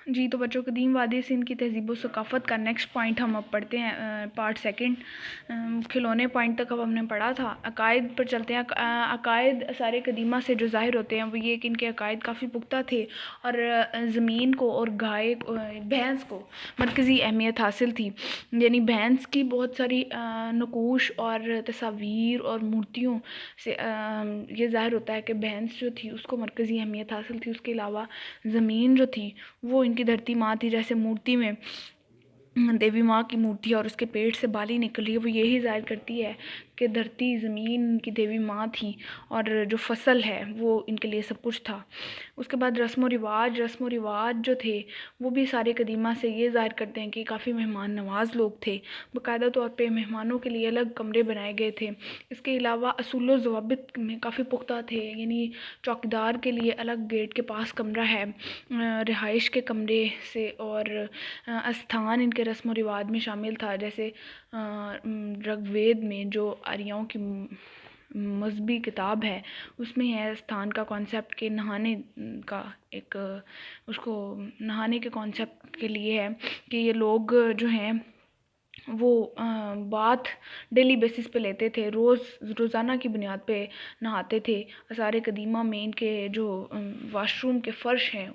جی تو بچوں، قدیم وادی سندھ کی تہذیب و ثقافت کا نیکسٹ پوائنٹ ہم اب پڑھتے ہیں، پارٹ سیکنڈ، کھلونے پوائنٹ تک اب ہم نے پڑھا تھا۔ عقائد پر چلتے ہیں۔ عقائد آثار قدیمہ سے جو ظاہر ہوتے ہیں وہ یہ کہ ان کے عقائد کافی پختہ تھے اور زمین کو اور گائے بھینس کو مرکزی اہمیت حاصل تھی، یعنی بھینس کی بہت ساری نقوش اور تصاویر اور مورتیوں سے یہ ظاہر ہوتا ہے کہ بھینس جو تھی اس کو مرکزی اہمیت حاصل تھی۔ اس کے علاوہ زمین جو تھی وہ ان کی دھرتی ماں تھی، جیسے مورتی میں دیوی ماں کی مورتی ہے اور اس کے پیٹ سے بالی نکل رہی ہے، وہ یہی ظاہر کرتی ہے کہ دھرتی زمین ان کی دیوی ماں تھی اور جو فصل ہے وہ ان کے لیے سب کچھ تھا۔ اس کے بعد رسم و رواج جو تھے وہ بھی سارے قدیمہ سے یہ ظاہر کرتے ہیں کہ کافی مہمان نواز لوگ تھے، باقاعدہ طور پہ مہمانوں کے لیے الگ کمرے بنائے گئے تھے۔ اس کے علاوہ اصول و ضوابط میں کافی پختہ تھے، یعنی چوکیدار کے لیے الگ گیٹ کے پاس کمرہ ہے رہائش کے کمرے سے، اور استھان ان کے رسم و رواج میں شامل تھا، جیسے رگ وید میں جو آریاؤں کی مذہبی کتاب ہے اس میں ہے استھان کا کانسیپٹ کہ نہانے کا ایک اس کو نہانے کے کانسیپٹ کے لیے ہے کہ یہ لوگ جو ہیں وہ بات ڈیلی بیسس پہ لیتے تھے، روزانہ کی بنیاد پہ نہاتے تھے۔ آثار قدیمہ میں ان کے جو واش روم کے فرش ہیں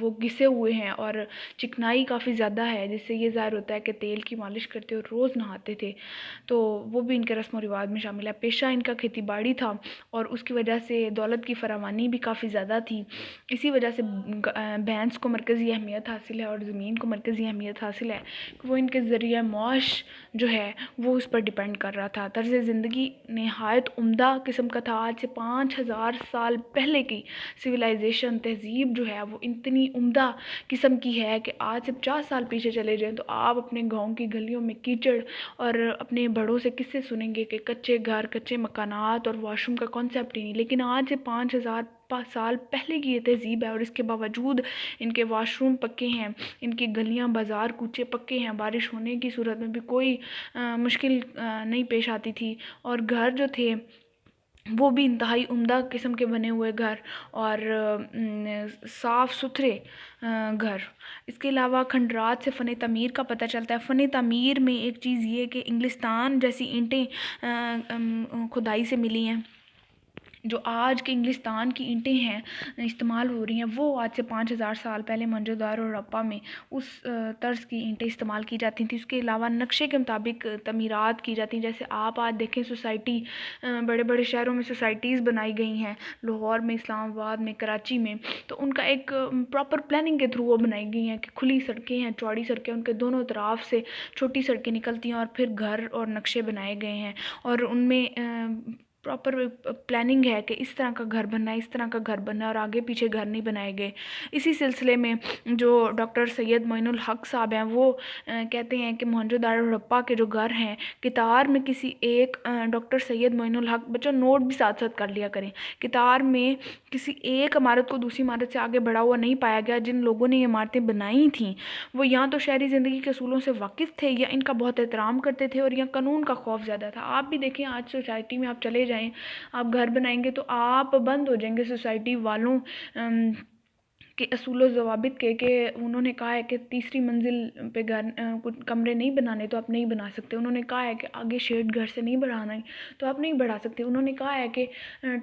وہ گھسے ہوئے ہیں اور چکنائی کافی زیادہ ہے، جس سے یہ ظاہر ہوتا ہے کہ تیل کی مالش کرتے اور روز نہاتے تھے، تو وہ بھی ان کے رسم و رواج میں شامل ہے۔ پیشہ ان کا کھیتی باڑی تھا اور اس کی وجہ سے دولت کی فراوانی بھی کافی زیادہ تھی، اسی وجہ سے بھینس کو مرکزی اہمیت حاصل ہے اور زمین کو مرکزی اہمیت حاصل ہے کہ وہ ان کے ذریعہ معاش جو ہے وہ اس پر ڈیپینڈ کر رہا تھا۔ طرز زندگی نہایت عمدہ قسم کا تھا۔ آج سے 5000 سال پہلے کی سویلائزیشن تہذیب جو ہے وہ اتنی عمدہ قسم کی ہے کہ آج سے 50 سال پیچھے چلے جائیں تو آپ اپنے گاؤں کی گلیوں میں کیچڑ اور اپنے بڑوں سے قصے سنیں گے کہ کچے گھر، کچے مکانات اور واش روم کا کانسیپٹ ہی نہیں، لیکن آج سے 5000 سال پہلے کی یہ تہذیب ہے اور اس کے باوجود ان کے واش روم پکے ہیں، ان کی گلیاں بازار کوچے پکے ہیں، بارش ہونے کی صورت میں بھی کوئی مشکل نہیں پیش آتی تھی، اور گھر جو تھے وہ بھی انتہائی عمدہ قسم کے بنے ہوئے گھر اور صاف ستھرے گھر۔ اس کے علاوہ کھنڈرات سے فن تعمیر کا پتہ چلتا ہے۔ فن تعمیر میں ایک چیز یہ کہ انگلستان جیسی اینٹیں کھدائی سے ملی ہیں، جو آج کے انگلستان کی اینٹیں ہیں استعمال ہو رہی ہیں، وہ آج سے 5000 سال پہلے موہنجودڑو اور ہڑپہ میں اس طرز کی اینٹیں استعمال کی جاتی تھیں۔ اس کے علاوہ نقشے کے مطابق تعمیرات کی جاتی ہیں، جیسے آپ آج دیکھیں سوسائٹی، بڑے بڑے شہروں میں سوسائٹیز بنائی گئی ہیں، لاہور میں، اسلام آباد میں، کراچی میں، تو ان کا ایک پراپر پلاننگ کے تھرو وہ بنائی گئی ہیں کہ کھلی سڑکیں ہیں، چوڑی سڑکیں، ان کے دونوں اطراف سے چھوٹی سڑکیں نکلتی ہیں اور پھر گھر اور نقشے بنائے گئے ہیں، اور ان میں پراپر پلاننگ ہے کہ اس طرح کا گھر بننا ہے، اس طرح کا گھر بننا ہے، اور آگے پیچھے گھر نہیں بنائے گئے۔ اسی سلسلے میں جو ڈاکٹر سید معین الحق صاحب ہیں وہ کہتے ہیں کہ موہنجودڑو ہڑپہ کے جو گھر ہیں، قطار میں کسی ایک ڈاکٹر سید معین الحق، بچوں نوٹ بھی ساتھ ساتھ کر لیا کریں، قطار میں کسی ایک عمارت کو دوسری عمارت سے آگے بڑھا ہوا نہیں پایا گیا۔ جن لوگوں نے یہ عمارتیں بنائی تھیں وہ یا تو شہری زندگی کے اصولوں سے واقف تھے یا ان کا بہت احترام کرتے تھے، اور یا قانون کا خوف زیادہ تھا۔ آپ بھی دیکھیں آج سوسائٹی میں آپ چلے جائیں، آپ گھر بنائیں گے تو آپ بند ہو جائیں گے سوسائٹی والوں کے اصول و ضوابط کے، کہ انہوں نے کہا ہے کہ تیسری منزل پہ گھر کمرے نہیں بنانے تو آپ نہیں بنا سکتے، انہوں نے کہا ہے کہ آگے شیڈ گھر سے نہیں بڑھانا تو آپ نہیں بڑھا سکتے، انہوں نے کہا ہے کہ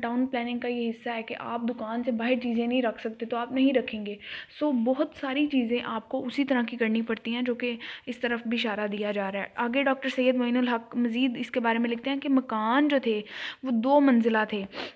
ٹاؤن پلاننگ کا یہ حصہ ہے کہ آپ دکان سے باہر چیزیں نہیں رکھ سکتے تو آپ نہیں رکھیں گے۔ سو بہت ساری چیزیں آپ کو اسی طرح کی کرنی پڑتی ہیں، جو کہ اس طرف بھی اشارہ دیا جا رہا ہے۔ آگے ڈاکٹر سید معین الحق مزید اس کے بارے میں لکھتے ہیں کہ مکان جو تھے وہ 2 منزلہ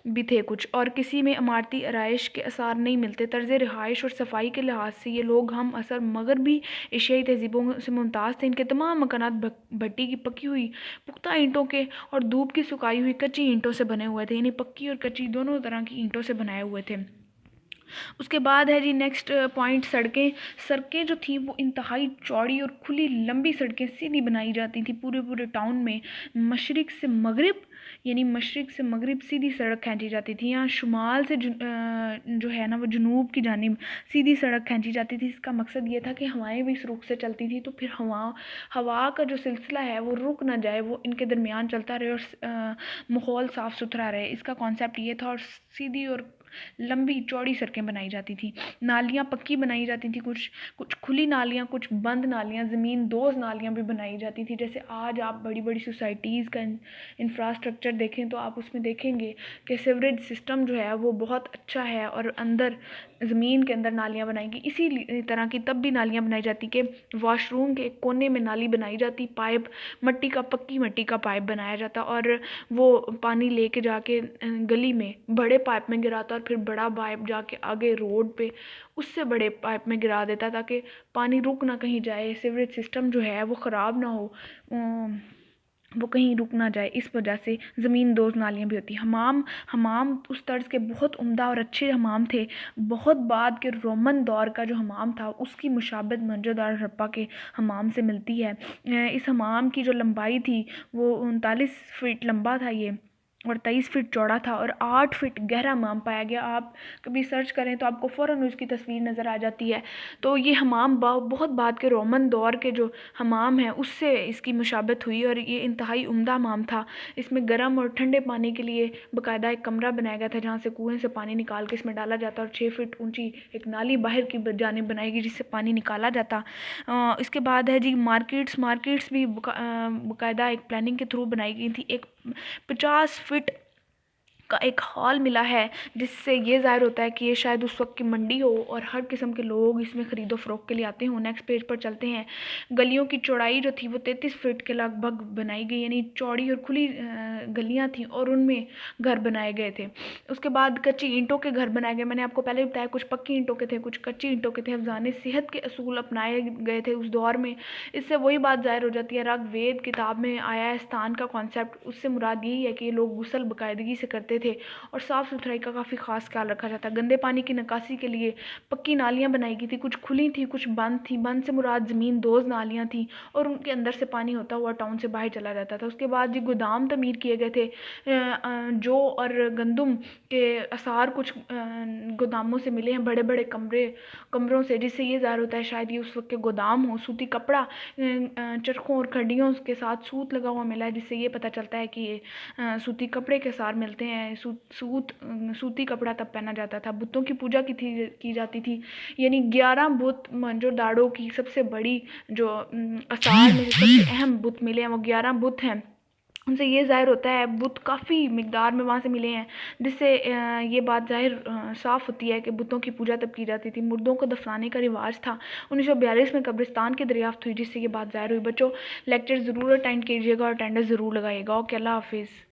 بھی تھے کچھ، اور کسی میں عمارتی آرائش کے آثار نہیں ملتے۔ طرز رہائش اور صفائی کے لحاظ سے یہ لوگ ہم عصر مغربی ایشیائی تہذیبوں سے ممتاز تھے۔ ان کے تمام مکانات بھٹی کی پکی ہوئی پختہ اینٹوں کے اور دھوپ کی سکائی ہوئی کچی اینٹوں سے بنے ہوئے تھے، یعنی پکی اور کچی دونوں طرح کی اینٹوں سے بنائے ہوئے تھے۔ اس کے بعد ہے جی نیکسٹ پوائنٹ سڑکیں جو تھیں وہ انتہائی چوڑی اور کھلی لمبی سڑکیں سیدھی بنائی جاتی تھیں پورے ٹاؤن میں۔ مشرق سے مغرب سیدھی سڑک کھینچی جاتی تھی، یہاں شمال سے جو ہے نا وہ جنوب کی جانب سیدھی سڑک کھینچی جاتی تھی۔ اس کا مقصد یہ تھا کہ ہوائیں بھی اس رخ سے چلتی تھی تو پھر ہوا کا جو سلسلہ ہے وہ رک نہ جائے، وہ ان کے درمیان چلتا رہے اور ماحول صاف ستھرا رہے، اس کا کانسیپٹ یہ تھا۔ اور سیدھی اور لمبی چوڑی سڑکیں بنائی جاتی تھیں، نالیاں پکی بنائی جاتی تھیں، کچھ کھلی نالیاں، کچھ بند نالیاں، زمین دوز نالیاں بھی بنائی جاتی تھیں۔ جیسے آج آپ بڑی بڑی سوسائٹیز کا انفراسٹرکچر دیکھیں تو آپ اس میں دیکھیں گے کہ سیوریج سسٹم جو ہے وہ بہت اچھا ہے، اور اندر زمین کے اندر نالیاں بنائی گئی، اسی طرح کی تب بھی نالیاں بنائی جاتی کہ واش روم کے ایک کونے میں نالی بنائی جاتی، پائپ مٹی کا، پکی مٹی کا پائپ بنایا جاتا، اور وہ پانی لے کے جا کے گلی میں بڑے پائپ میں گراتا، اور پھر بڑا پائپ جا کے آگے روڈ پہ اس سے بڑے پائپ میں گرا دیتا تاکہ پانی رک نہ کہیں جائے، سیوریج سسٹم جو ہے وہ خراب نہ ہو، وہ کہیں رک نہ جائے۔ اس وجہ سے زمین دوز نالیاں بھی ہوتی۔ حمام اس طرز کے بہت عمدہ اور اچھے حمام تھے، بہت بعد کے رومن دور کا جو حمام تھا اس کی مشابہت موہنجو-داڑو ہڑپہ کے حمام سے ملتی ہے۔ اس حمام کی جو لمبائی تھی وہ 39 فٹ لمبا تھا یہ، اور 23 فٹ چوڑا تھا، اور 8 فٹ گہرا حمام پایا گیا۔ آپ کبھی سرچ کریں تو آپ کو فوراً اس کی تصویر نظر آ جاتی ہے۔ تو یہ حمام بہت بعد کے رومن دور کے جو حمام ہیں اس سے اس کی مشابہت ہوئی، اور یہ انتہائی عمدہ حمام تھا۔ اس میں گرم اور ٹھنڈے پانی کے لیے باقاعدہ ایک کمرہ بنایا گیا تھا جہاں سے کنویں سے پانی نکال کے اس میں ڈالا جاتا، اور 6 فٹ اونچی ایک نالی باہر کی جانب بنائی گئی جس سے پانی نکالا جاتا۔ اس کے بعد ہے جی مارکیٹس بھی باقاعدہ ایک پلاننگ کے تھرو بنائی گئی تھی۔ ایک 50 فٹ کا ایک ہال ملا ہے جس سے یہ ظاہر ہوتا ہے کہ یہ شاید اس وقت کی منڈی ہو اور ہر قسم کے لوگ اس میں خرید و فروخت کے لیے آتے ہوں۔ نیکسٹ پیج پر چلتے ہیں۔ گلیوں کی چوڑائی جو تھی وہ 33 فٹ کے لگ بھگ بنائی گئی، یعنی چوڑی اور کھلی گلیاں تھیں اور ان میں گھر بنائے گئے تھے۔ اس کے بعد کچی اینٹوں کے گھر بنائے گئے، میں نے آپ کو پہلے بتایا کچھ پکی اینٹوں کے تھے، کچھ کچی اینٹوں کے تھے۔ حفظان صحت کے اصول اپنائے گئے تھے اس دور میں۔ اس سے وہی بات ظاہر ہو جاتی ہے، رگ وید کتاب میں آیا ہے استان کا کانسیپٹ، اس سے مراد یہی ہے کہ یہ لوگ غسل باقاعدگی سے کرتے تھے اور صاف ستھرائی کا کافی خاص خیال رکھا جاتا ہے۔ گندے پانی کی نکاسی کے لیے پکی نالیاں بنائی گئی تھی، کچھ کھلی تھیں کچھ بند تھیں۔ بند سے مراد زمین دوز نالیاں تھیں اور ان کے اندر سے پانی ہوتا ہوا ٹاؤن سے باہر چلا جاتا تھا۔ اس کے بعد یہ گودام تعمیر کیے گئے تھے، جو اور گندم کے آثار کچھ گوداموں سے ملے ہیں، بڑے بڑے کمروں سے، جس سے یہ ظاہر ہوتا ہے شاید یہ اس وقت کے گودام ہوں۔ سوتی کپڑا چرخوں اور کھڈیوں کے ساتھ سوت لگا ہوا ملا ہے، جس سے یہ پتہ چلتا ہے کہ یہ سوتی کپڑے کے سار ملتے ہیں۔ سوتی کپڑا تب پہنا جاتا تھا۔ بتوں کی پوجا کی جاتی تھی، یعنی 11 بت موہنجو-داڑو کی سب سے بڑی جو آثار میں سب سے اہم بت ملے ہیں وہ 11 بت ہیں۔ ان سے یہ ظاہر ہوتا ہے بت کافی مقدار میں وہاں سے ملے ہیں، جس سے یہ بات ظاہر صاف ہوتی ہے کہ بتوں کی پوجا تب کی جاتی تھی۔ مردوں کو دفنانے کا رواج تھا۔ 1942 میں قبرستان کی دریافت ہوئی جس سے یہ بات ظاہر ہوئی۔ بچوں لیکچر ضرور اٹینڈ کیجیے گا اور اٹینڈنس ضرور لگائیے گا۔ اوکے، اللہ حافظ۔